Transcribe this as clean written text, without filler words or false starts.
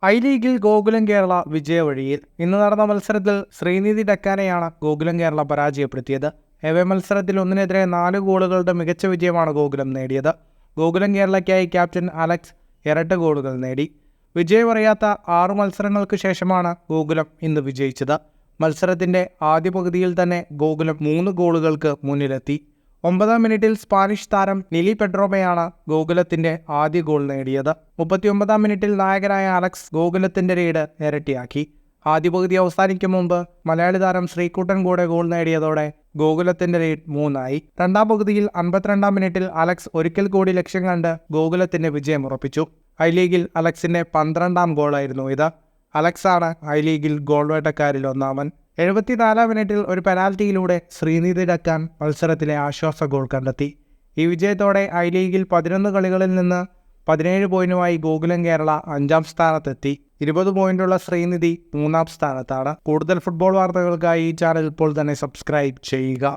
I ലീഗിൽ ഗോകുലം കേരള വിജയവഴിയിൽ. ഇന്ന് നടന്ന മത്സരത്തിൽ ശ്രീനിധി ഡക്കാനെയാണ് ഗോകുലം കേരള പരാജയപ്പെടുത്തിയത്. എവേ മത്സരത്തിൽ 1-നെതിരെ 4 ഗോളുകളുടെ മികച്ച വിജയമാണ് ഗോകുലം നേടിയത്. ഗോകുലം കേരളയ്ക്കായി ക്യാപ്റ്റൻ അലക്സ് ഇരട്ട ഗോളുകൾ നേടി. വിജയമറിയാത്ത 6 മത്സരങ്ങൾക്ക് ശേഷമാണ് ഗോകുലം ഇന്ന് വിജയിച്ചത്. മത്സരത്തിന്റെ ആദ്യ പകുതിയിൽ തന്നെ ഗോകുലം 3 ഗോളുകൾക്ക് മുന്നിലെത്തി. 9-ാം മിനിറ്റിൽ സ്പാനിഷ് താരം നിലി പെഡ്രോമയാണ് ഗോകുലത്തിന്റെ ആദ്യ ഗോൾ നേടിയത്. 39-ാം മിനിറ്റിൽ നായകനായ അലക്സ് ഗോകുലത്തിന്റെ ലീഡ് ഇരട്ടിയാക്കി. ആദ്യ പകുതി അവസാനിക്കും മുമ്പ് മലയാളി താരം ശ്രീകുട്ടൻ കൂടെ ഗോൾ നേടിയതോടെ ഗോകുലത്തിന്റെ ലീഡ് 3-ആയി. രണ്ടാം പകുതിയിൽ 52-ാം മിനിറ്റിൽ അലക്സ് ഒരിക്കൽ കൂടി ലക്ഷ്യം കണ്ട് ഗോകുലത്തിന്റെ വിജയം ഉറപ്പിച്ചു. ഐ ലീഗിൽ അലക്സിന്റെ 12-ാം ഗോളായിരുന്നു ഇത്. അലക്സാണ് ഐ ലീഗിൽ ഗോൾ വേട്ടക്കാരിൽ ഒന്നാമൻ. 74-ാം മിനിറ്റിൽ ഒരു പെനാൽറ്റിയിലൂടെ ശ്രീനിധി ഡക്കാൻ മത്സരത്തിലെ ആശ്വാസ ഗോൾ കണ്ടെത്തി. ഈ വിജയത്തോടെ ഐ ലീഗിൽ 11 കളികളിൽ നിന്ന് 17 പോയിന്റുമായി ഗോകുലം കേരള 5-ാം സ്ഥാനത്തെത്തി. 20 പോയിന്റുള്ള ശ്രീനിധി 3-ാം സ്ഥാനത്താണ്. കൂടുതൽ ഫുട്ബോൾ വാർത്തകൾക്കായി ഈ ചാനൽ ഇപ്പോൾ തന്നെ സബ്സ്ക്രൈബ് ചെയ്യുക.